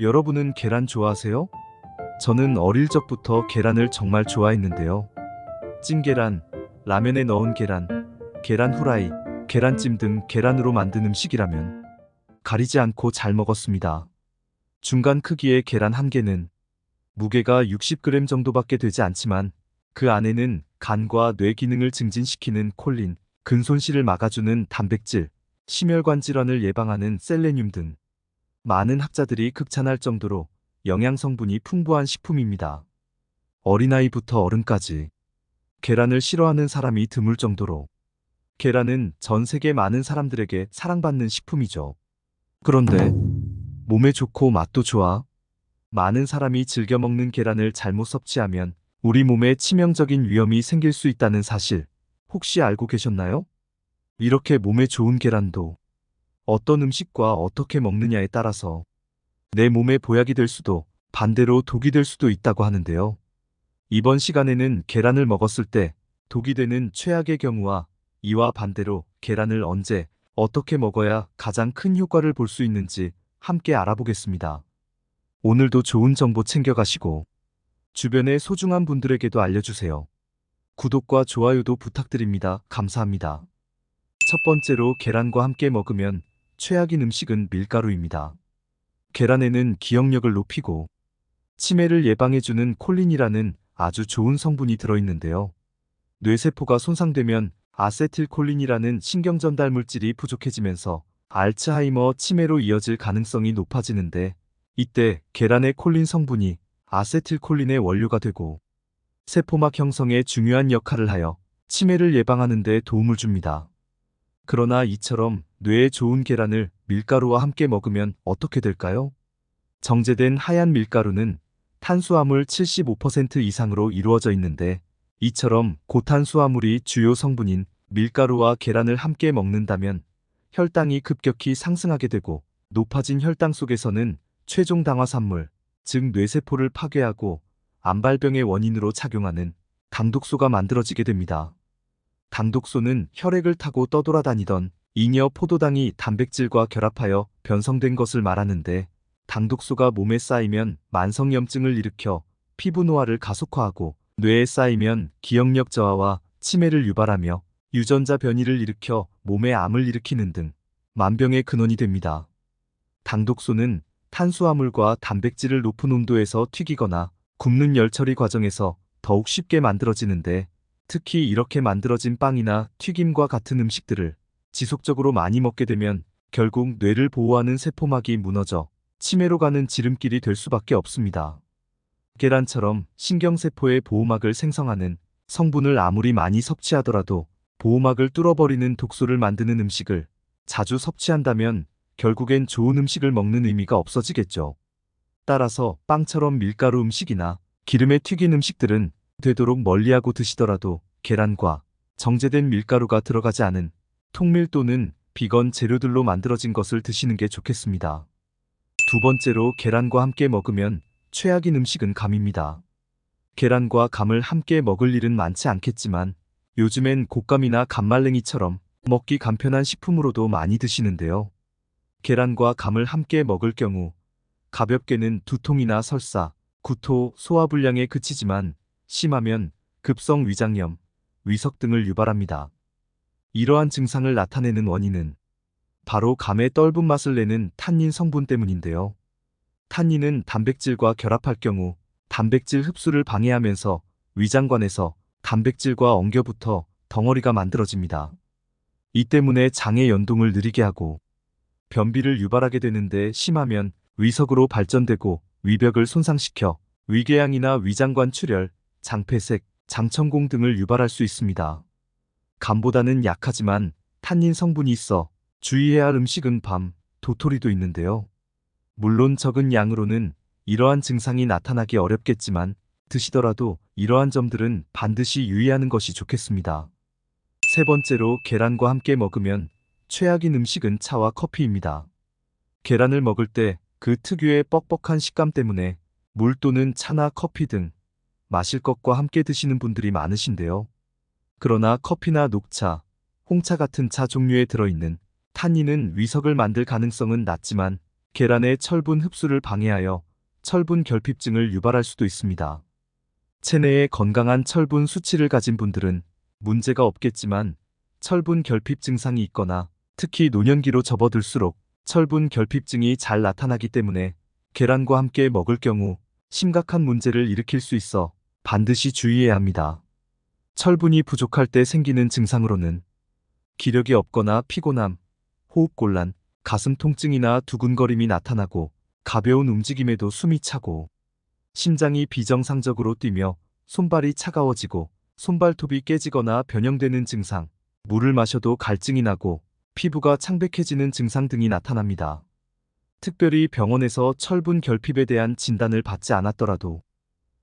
여러분은 계란 좋아하세요? 저는 어릴 적부터 계란을 정말 좋아했는데요. 찐계란, 라면에 넣은 계란, 계란 후라이, 계란찜 등 계란으로 만든 음식이라면 가리지 않고 잘 먹었습니다. 중간 크기의 계란 한 개는 무게가 60g 정도밖에 되지 않지만 그 안에는 간과 뇌 기능을 증진시키는 콜린, 근손실을 막아주는 단백질, 심혈관 질환을 예방하는 셀레늄 등 많은 학자들이 극찬할 정도로 영양 성분이 풍부한 식품입니다. 어린아이부터 어른까지 계란을 싫어하는 사람이 드물 정도로 계란은 전 세계 많은 사람들에게 사랑받는 식품이죠. 그런데 몸에 좋고 맛도 좋아 많은 사람이 즐겨 먹는 계란을 잘못 섭취하면 우리 몸에 치명적인 위험이 생길 수 있다는 사실 혹시 알고 계셨나요? 이렇게 몸에 좋은 계란도 어떤 음식과 어떻게 먹느냐에 따라서 내 몸에 보약이 될 수도 반대로 독이 될 수도 있다고 하는데요. 이번 시간에는 계란을 먹었을 때 독이 되는 최악의 경우와 이와 반대로 계란을 언제 어떻게 먹어야 가장 큰 효과를 볼 수 있는지 함께 알아보겠습니다. 오늘도 좋은 정보 챙겨가시고 주변의 소중한 분들에게도 알려주세요. 구독과 좋아요도 부탁드립니다. 감사합니다. 첫 번째로 계란과 함께 먹으면 최악인 음식은 밀가루입니다. 계란에는 기억력을 높이고 치매를 예방해주는 콜린이라는 아주 좋은 성분이 들어있는데요. 뇌세포가 손상되면 아세틸콜린이라는 신경전달 물질이 부족해지면서 알츠하이머 치매로 이어질 가능성이 높아지는데 이때 계란의 콜린 성분이 아세틸콜린의 원료가 되고 세포막 형성에 중요한 역할을 하여 치매를 예방하는 데 도움을 줍니다. 그러나 이처럼 뇌에 좋은 계란을 밀가루와 함께 먹으면 어떻게 될까요? 정제된 하얀 밀가루는 탄수화물 75% 이상으로 이루어져 있는데 이처럼 고탄수화물이 주요 성분인 밀가루와 계란을 함께 먹는다면 혈당이 급격히 상승하게 되고 높아진 혈당 속에서는 최종 당화산물, 즉 뇌세포를 파괴하고 암발병의 원인으로 작용하는 당독소가 만들어지게 됩니다. 당독소는 혈액을 타고 떠돌아다니던 잉여 포도당이 단백질과 결합하여 변성된 것을 말하는데 당독소가 몸에 쌓이면 만성염증을 일으켜 피부 노화를 가속화하고 뇌에 쌓이면 기억력 저하와 치매를 유발하며 유전자 변이를 일으켜 몸에 암을 일으키는 등 만병의 근원이 됩니다. 당독소는 탄수화물과 단백질을 높은 온도에서 튀기거나 굽는 열처리 과정에서 더욱 쉽게 만들어지는데 특히 이렇게 만들어진 빵이나 튀김과 같은 음식들을 지속적으로 많이 먹게 되면 결국 뇌를 보호하는 세포막이 무너져 치매로 가는 지름길이 될 수밖에 없습니다. 계란처럼 신경세포의 보호막을 생성하는 성분을 아무리 많이 섭취하더라도 보호막을 뚫어버리는 독소를 만드는 음식을 자주 섭취한다면 결국엔 좋은 음식을 먹는 의미가 없어지겠죠. 따라서 빵처럼 밀가루 음식이나 기름에 튀긴 음식들은 되도록 멀리하고 드시더라도 계란과 정제된 밀가루가 들어가지 않은 통밀 또는 비건 재료들로 만들어진 것을 드시는 게 좋겠습니다. 두 번째로 계란과 함께 먹으면 최악인 음식은 감입니다. 계란과 감을 함께 먹을 일은 많지 않겠지만 요즘엔 곶감이나 감말랭이처럼 먹기 간편한 식품으로도 많이 드시는데요. 계란과 감을 함께 먹을 경우 가볍게는 두통이나 설사, 구토, 소화불량에 그치지만 심하면 급성 위장염, 위석 등을 유발합니다. 이러한 증상을 나타내는 원인은 바로 감의 떫은 맛을 내는 탄닌 성분 때문인데요. 탄닌은 단백질과 결합할 경우 단백질 흡수를 방해하면서 위장관에서 단백질과 엉겨붙어 덩어리가 만들어집니다. 이 때문에 장의 연동을 느리게 하고 변비를 유발하게 되는데 심하면 위석으로 발전되고 위벽을 손상시켜 위궤양이나 위장관 출혈, 장폐색, 장천공 등을 유발할 수 있습니다. 감보다는 약하지만 탄닌 성분이 있어 주의해야 할 음식은 밤, 도토리도 있는데요. 물론 적은 양으로는 이러한 증상이 나타나기 어렵겠지만 드시더라도 이러한 점들은 반드시 유의하는 것이 좋겠습니다. 세 번째로 계란과 함께 먹으면 최악인 음식은 차와 커피입니다. 계란을 먹을 때 그 특유의 뻑뻑한 식감 때문에 물 또는 차나 커피 등 마실 것과 함께 드시는 분들이 많으신데요. 그러나 커피나 녹차, 홍차 같은 차 종류에 들어있는 탄닌은 위석을 만들 가능성은 낮지만 계란의 철분 흡수를 방해하여 철분 결핍증을 유발할 수도 있습니다. 체내에 건강한 철분 수치를 가진 분들은 문제가 없겠지만 철분 결핍 증상이 있거나 특히 노년기로 접어들수록 철분 결핍증이 잘 나타나기 때문에 계란과 함께 먹을 경우 심각한 문제를 일으킬 수 있어 반드시 주의해야 합니다. 철분이 부족할 때 생기는 증상으로는 기력이 없거나 피곤함, 호흡곤란, 가슴 통증이나 두근거림이 나타나고 가벼운 움직임에도 숨이 차고 심장이 비정상적으로 뛰며 손발이 차가워지고 손발톱이 깨지거나 변형되는 증상, 물을 마셔도 갈증이 나고 피부가 창백해지는 증상 등이 나타납니다. 특별히 병원에서 철분 결핍에 대한 진단을 받지 않았더라도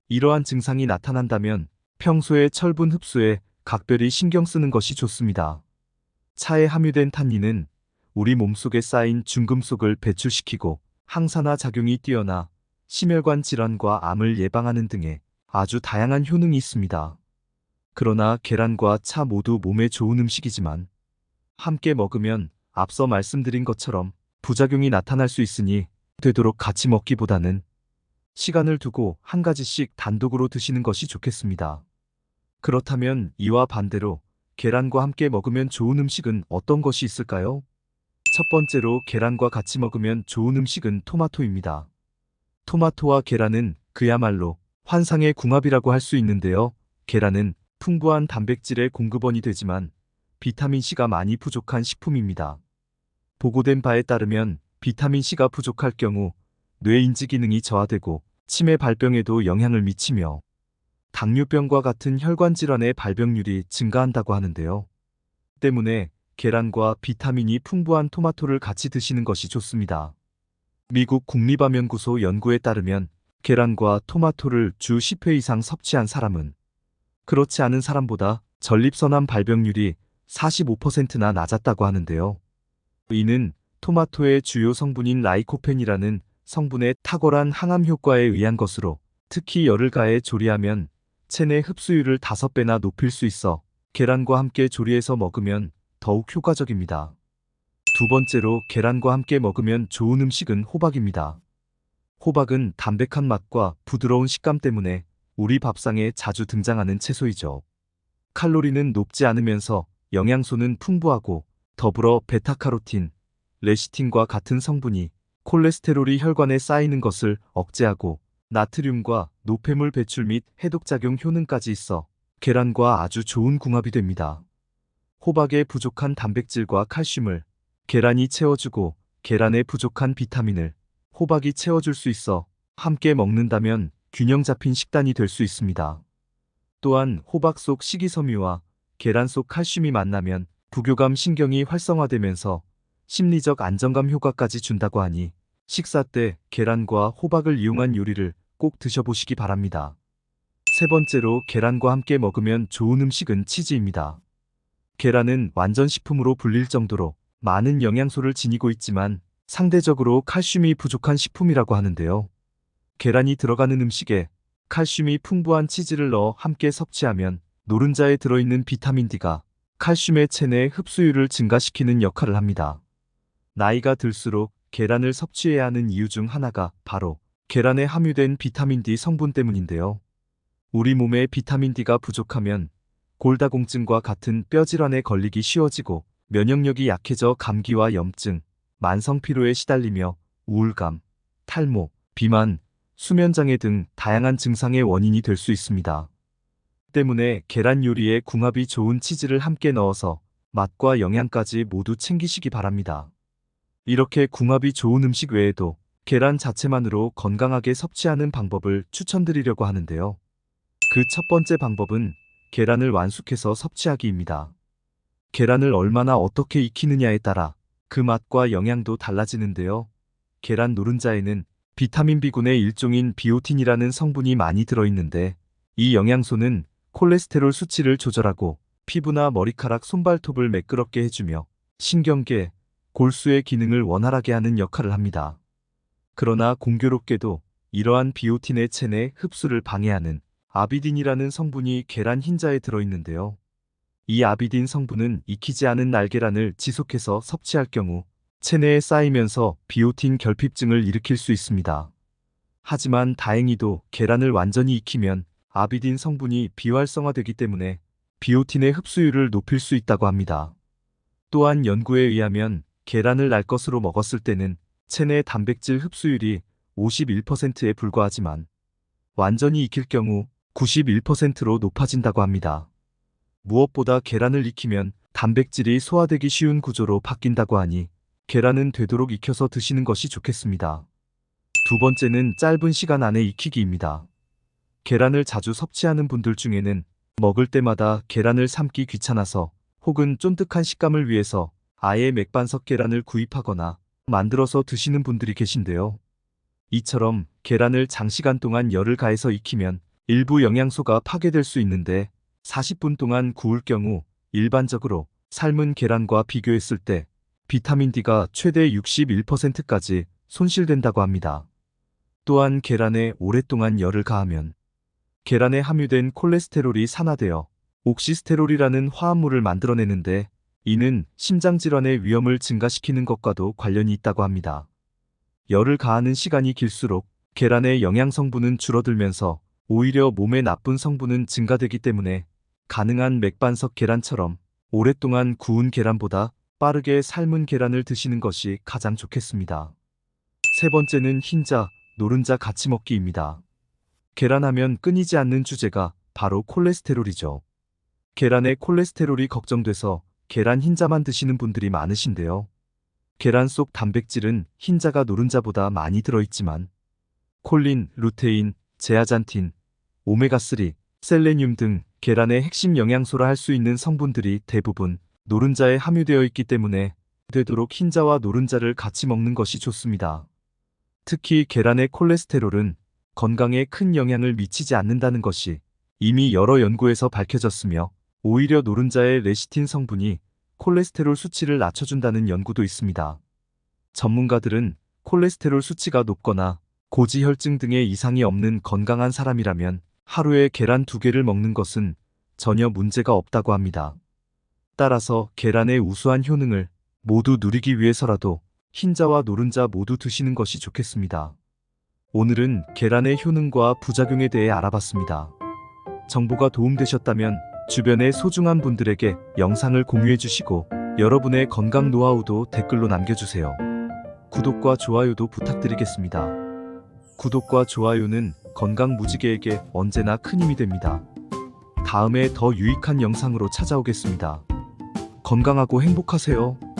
이러한 증상이 나타난다면 평소에 철분 흡수에 각별히 신경 쓰는 것이 좋습니다. 차에 함유된 탄닌은 우리 몸속에 쌓인 중금속을 배출시키고 항산화 작용이 뛰어나 심혈관 질환과 암을 예방하는 등의 아주 다양한 효능이 있습니다. 그러나 계란과 차 모두 몸에 좋은 음식이지만 함께 먹으면 앞서 말씀드린 것처럼 부작용이 나타날 수 있으니 되도록 같이 먹기보다는 시간을 두고 한 가지씩 단독으로 드시는 것이 좋겠습니다. 그렇다면 이와 반대로 계란과 함께 먹으면 좋은 음식은 어떤 것이 있을까요? 첫 번째로 계란과 같이 먹으면 좋은 음식은 토마토입니다. 토마토와 계란은 그야말로 환상의 궁합이라고 할 수 있는데요. 계란은 풍부한 단백질의 공급원이 되지만 비타민C가 많이 부족한 식품입니다. 보고된 바에 따르면 비타민C가 부족할 경우 뇌 인지 기능이 저하되고 치매 발병에도 영향을 미치며 당뇨병과 같은 혈관 질환의 발병률이 증가한다고 하는데요. 때문에 계란과 비타민이 풍부한 토마토를 같이 드시는 것이 좋습니다. 미국 국립암연구소 연구에 따르면 계란과 토마토를 주 10회 이상 섭취한 사람은 그렇지 않은 사람보다 전립선암 발병률이 45%나 낮았다고 하는데요. 이는 토마토의 주요 성분인 라이코펜이라는 성분의 탁월한 항암 효과에 의한 것으로 특히 열을 가해 조리하면 체내 흡수율을 5배나 높일 수 있어 계란과 함께 조리해서 먹으면 더욱 효과적입니다. 두 번째로 계란과 함께 먹으면 좋은 음식은 호박입니다. 호박은 담백한 맛과 부드러운 식감 때문에 우리 밥상에 자주 등장하는 채소이죠. 칼로리는 높지 않으면서 영양소는 풍부하고 더불어 베타카로틴, 레시틴과 같은 성분이 콜레스테롤이 혈관에 쌓이는 것을 억제하고 나트륨과 노폐물 배출 및 해독작용 효능까지 있어 계란과 아주 좋은 궁합이 됩니다. 호박에 부족한 단백질과 칼슘을 계란이 채워주고 계란에 부족한 비타민을 호박이 채워줄 수 있어 함께 먹는다면 균형 잡힌 식단이 될 수 있습니다. 또한 호박 속 식이섬유와 계란 속 칼슘이 만나면 부교감 신경이 활성화되면서 심리적 안정감 효과까지 준다고 하니 식사 때 계란과 호박을 이용한 요리를 꼭 드셔보시기 바랍니다. 세 번째로 계란과 함께 먹으면 좋은 음식은 치즈입니다. 계란은 완전 식품으로 불릴 정도로 많은 영양소를 지니고 있지만 상대적으로 칼슘이 부족한 식품이라고 하는데요. 계란이 들어가는 음식에 칼슘이 풍부한 치즈를 넣어 함께 섭취하면 노른자에 들어있는 비타민 D가 칼슘의 체내 흡수율을 증가시키는 역할을 합니다. 나이가 들수록 계란을 섭취해야 하는 이유 중 하나가 바로 계란에 함유된 비타민 D 성분 때문인데요. 우리 몸에 비타민 D가 부족하면 골다공증과 같은 뼈질환에 걸리기 쉬워지고 면역력이 약해져 감기와 염증, 만성피로에 시달리며 우울감, 탈모, 비만, 수면장애 등 다양한 증상의 원인이 될 수 있습니다. 때문에 계란 요리에 궁합이 좋은 치즈를 함께 넣어서 맛과 영양까지 모두 챙기시기 바랍니다. 이렇게 궁합이 좋은 음식 외에도 계란 자체만으로 건강하게 섭취하는 방법을 추천드리려고 하는데요. 그 첫 번째 방법은 계란을 완숙해서 섭취하기입니다. 계란을 얼마나 어떻게 익히느냐에 따라 그 맛과 영양도 달라지는데요. 계란 노른자에는 비타민 B군의 일종인 비오틴이라는 성분이 많이 들어있는데 이 영양소는 콜레스테롤 수치를 조절하고 피부나 머리카락, 손발톱을 매끄럽게 해주며 신경계, 골수의 기능을 원활하게 하는 역할을 합니다. 그러나 공교롭게도 이러한 비오틴의 체내 흡수를 방해하는 아비딘이라는 성분이 계란 흰자에 들어있는데요. 이 아비딘 성분은 익히지 않은 날계란을 지속해서 섭취할 경우 체내에 쌓이면서 비오틴 결핍증을 일으킬 수 있습니다. 하지만 다행히도 계란을 완전히 익히면 아비딘 성분이 비활성화되기 때문에 비오틴의 흡수율을 높일 수 있다고 합니다. 또한 연구에 의하면 계란을 날 것으로 먹었을 때는 체내 단백질 흡수율이 51%에 불과하지만 완전히 익힐 경우 91%로 높아진다고 합니다. 무엇보다 계란을 익히면 단백질이 소화되기 쉬운 구조로 바뀐다고 하니 계란은 되도록 익혀서 드시는 것이 좋겠습니다. 두 번째는 짧은 시간 안에 익히기입니다. 계란을 자주 섭취하는 분들 중에는 먹을 때마다 계란을 삶기 귀찮아서 혹은 쫀득한 식감을 위해서 아예 맥반석 계란을 구입하거나 만들어서 드시는 분들이 계신데요. 이처럼 계란을 장시간 동안 열을 가해서 익히면 일부 영양소가 파괴될 수 있는데 40분 동안 구울 경우 일반적으로 삶은 계란과 비교했을 때 비타민 D가 최대 61%까지 손실된다고 합니다. 또한 계란에 오랫동안 열을 가하면 계란에 함유된 콜레스테롤이 산화되어 옥시스테롤이라는 화합물을 만들어내는데 이는 심장질환의 위험을 증가시키는 것과도 관련이 있다고 합니다. 열을 가하는 시간이 길수록 계란의 영양 성분은 줄어들면서 오히려 몸에 나쁜 성분은 증가되기 때문에 가능한 맥반석 계란처럼 오랫동안 구운 계란보다 빠르게 삶은 계란을 드시는 것이 가장 좋겠습니다. 세 번째는 흰자, 노른자 같이 먹기입니다. 계란하면 끊이지 않는 주제가 바로 콜레스테롤이죠. 계란의 콜레스테롤이 걱정돼서 계란 흰자만 드시는 분들이 많으신데요. 계란 속 단백질은 흰자가 노른자보다 많이 들어있지만 콜린, 루테인, 제아잔틴, 오메가3, 셀레늄 등 계란의 핵심 영양소라 할 수 있는 성분들이 대부분 노른자에 함유되어 있기 때문에 되도록 흰자와 노른자를 같이 먹는 것이 좋습니다. 특히 계란의 콜레스테롤은 건강에 큰 영향을 미치지 않는다는 것이 이미 여러 연구에서 밝혀졌으며 오히려 노른자의 레시틴 성분이 콜레스테롤 수치를 낮춰준다는 연구도 있습니다. 전문가들은 콜레스테롤 수치가 높거나 고지혈증 등의 이상이 없는 건강한 사람이라면 하루에 계란 2개를 먹는 것은 전혀 문제가 없다고 합니다. 따라서 계란의 우수한 효능을 모두 누리기 위해서라도 흰자와 노른자 모두 드시는 것이 좋겠습니다. 오늘은 계란의 효능과 부작용에 대해 알아봤습니다. 정보가 도움되셨다면 주변의 소중한 분들에게 영상을 공유해 주시고 여러분의 건강 노하우도 댓글로 남겨주세요. 구독과 좋아요도 부탁드리겠습니다. 구독과 좋아요는 건강 무지개에게 언제나 큰 힘이 됩니다. 다음에 더 유익한 영상으로 찾아오겠습니다. 건강하고 행복하세요.